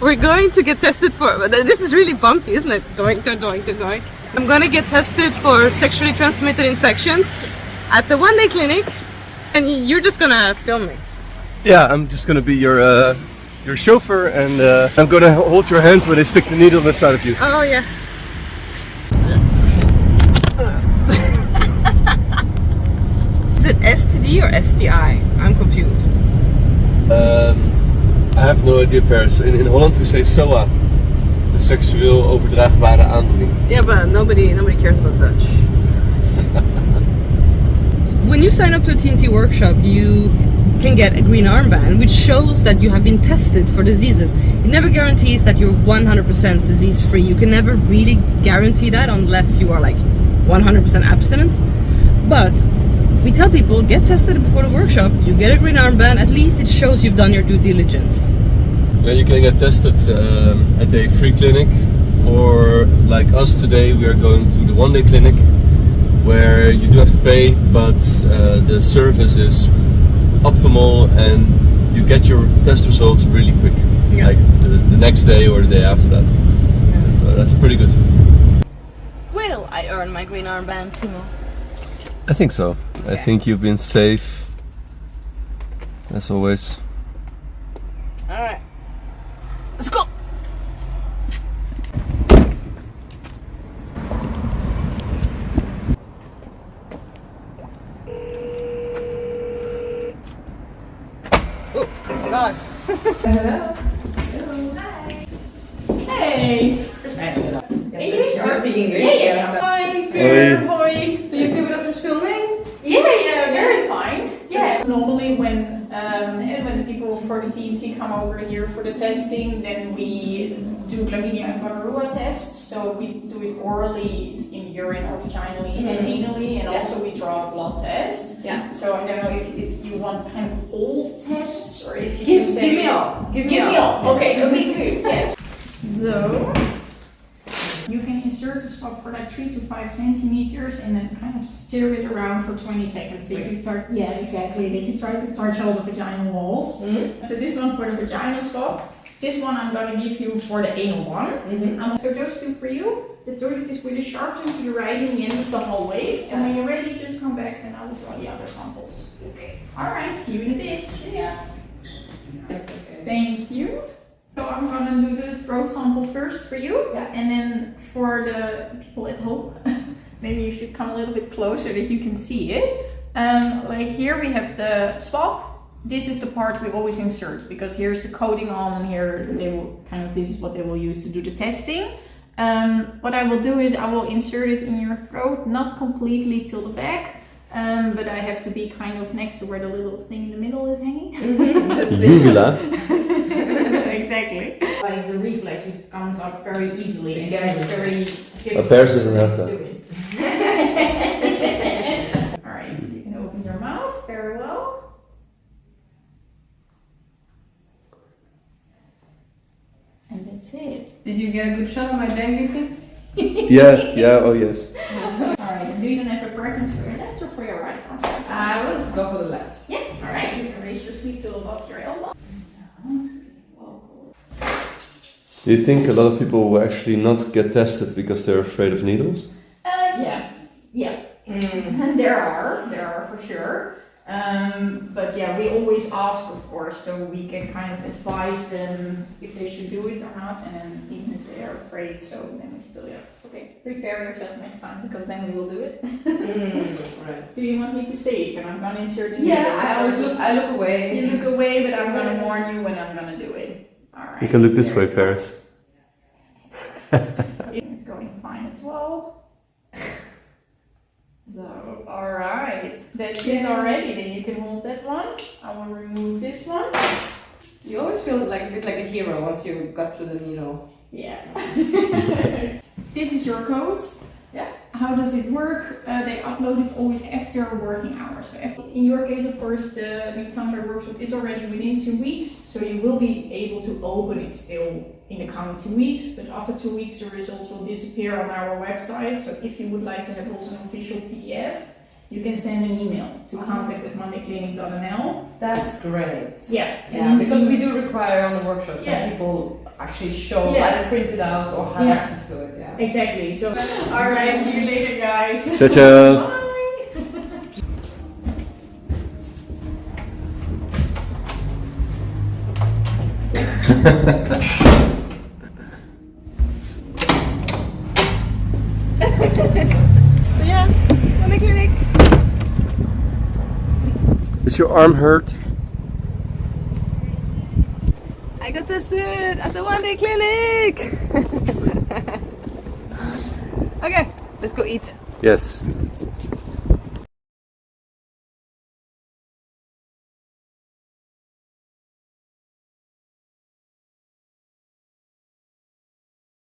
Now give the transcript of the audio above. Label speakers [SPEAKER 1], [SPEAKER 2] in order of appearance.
[SPEAKER 1] We're going to get tested for, this is really bumpy, isn't it? Doink, doink, doink, doink. I'm gonna get tested for sexually transmitted infections at the one-day clinic, and you're just gonna film me.
[SPEAKER 2] Yeah, I'm just gonna be your chauffeur, and I'm gonna hold your hand when they stick the needle inside of you.
[SPEAKER 1] Oh, yes. Is it STD or STI? I'm confused.
[SPEAKER 2] I have no idea, Paris. In Holland we say SOA, de seksueel overdraagbare aandoening.
[SPEAKER 1] Yeah, but nobody cares about Dutch. When you sign up to a TNT workshop, you can get a green armband, which shows that you have been tested for diseases. It never guarantees that you're 100% disease free. You can never really guarantee that unless you are like 100% abstinent. But we tell people, get tested before the workshop, you get a green armband, at least it shows you've done your due diligence.
[SPEAKER 2] Yeah, you can get tested at a free clinic, or like us today, we are going to the one-day clinic, where you do have to pay, but the service is optimal and you get your test results really quick,
[SPEAKER 1] yeah.
[SPEAKER 2] Like the next day or the day after that. Yeah. So that's pretty good.
[SPEAKER 1] Will I earn my green armband, Timo?
[SPEAKER 2] I think so. I think you've been safe, as always.
[SPEAKER 1] Alright, let's go! Oh, God.
[SPEAKER 3] Hello. Hello. Hi. Hey.
[SPEAKER 1] Just the English.
[SPEAKER 3] Yeah. Hi, Veer. Hoi.
[SPEAKER 1] So you've given us some filming?
[SPEAKER 3] Yeah, very fine. Yeah. Normally when the people for the TNT come over here for the testing, then we do chlamydia and gonorrhea tests. So we do it orally in urine or vaginally and anally, and also we draw a blood test.
[SPEAKER 1] Yeah.
[SPEAKER 3] So I don't know if you want kind of old tests or if you
[SPEAKER 1] Give
[SPEAKER 3] say
[SPEAKER 1] me all.
[SPEAKER 3] Give me all. Okay, good. Yeah. So you can insert the swab for like 3 to 5 centimeters and then kind of stir it around for 20 seconds. Yeah, exactly. They can try to touch all the vaginal walls. So this one for the vaginal swab. This one I'm going to give you for the anal one. So those two for you. The toilet is with a sharp turn to the right in the end of the hallway. And when you're ready, just come back and I will draw the other samples.
[SPEAKER 1] Okay.
[SPEAKER 3] Alright, see you in a bit.
[SPEAKER 1] Yeah.
[SPEAKER 3] Thank you. So I'm gonna do the throat sample first for you, and then for the people at home, maybe you should come a little bit closer that you can see it. Like here we have the swab. This is the part we always insert because here's the coating on, and here they will this is what they will use to do the testing. What I will do is I will insert it in your throat, not completely till the back. But I have to be kind of next to where the little thing in the middle is hanging.
[SPEAKER 2] Uvula.
[SPEAKER 3] Exactly. Like the reflex comes up very easily and it's very difficult.
[SPEAKER 2] Paris doesn't have that.
[SPEAKER 3] Alright, so you can open your mouth very well. And that's it.
[SPEAKER 1] Did you get a good shot of my dangly thing?
[SPEAKER 2] Yeah, oh yes.
[SPEAKER 3] Alright, and do you have a preference for your left or for your right arm?
[SPEAKER 1] Let's go for the left.
[SPEAKER 3] Yeah, alright, you can raise your sleeve to above your elbow.
[SPEAKER 2] Do you think a lot of people will actually not get tested because they're afraid of needles?
[SPEAKER 3] Yeah. And there are for sure. But yeah, we always ask, of course, so we can kind of advise them if they should do it or not, and then even if they are afraid, so then we still okay, prepare yourself next time because then we will do it.
[SPEAKER 1] Right.
[SPEAKER 3] Do you want me to say it? And I'm gonna insert it.
[SPEAKER 1] I look away.
[SPEAKER 3] You look away, but I'm gonna warn you when I'm gonna do it. Alright.
[SPEAKER 2] You can look this way, Paris.
[SPEAKER 3] It's going fine as well. So, alright. That's it already. Then you can hold that one. I will remove this one.
[SPEAKER 1] You always feel like a bit like a hero once you got through the needle.
[SPEAKER 3] Yeah. This is your code.
[SPEAKER 1] Yeah.
[SPEAKER 3] How does it work? They upload it always after working hours. So in your case, of course, the new Tantra workshop is already within 2 weeks, so you will be able to open it still in the coming 2 weeks. But after 2 weeks, the results will disappear on our website. So if you would like to have also an official PDF, you can send an email to contact@mondayklinik.nl.
[SPEAKER 1] That's great.
[SPEAKER 3] Yeah.
[SPEAKER 1] Yeah, because we do require on the workshops that people actually show,
[SPEAKER 3] Yeah.
[SPEAKER 1] either print it out or have
[SPEAKER 3] Yeah.
[SPEAKER 1] access to it. Yeah.
[SPEAKER 3] Exactly. So, all right. See you later, guys.
[SPEAKER 2] Ciao, ciao.
[SPEAKER 3] Bye.
[SPEAKER 1] So yeah, on the clinic.
[SPEAKER 2] Is your arm hurt?
[SPEAKER 1] I got tested at the one-day clinic. Okay, let's go eat.
[SPEAKER 2] Yes.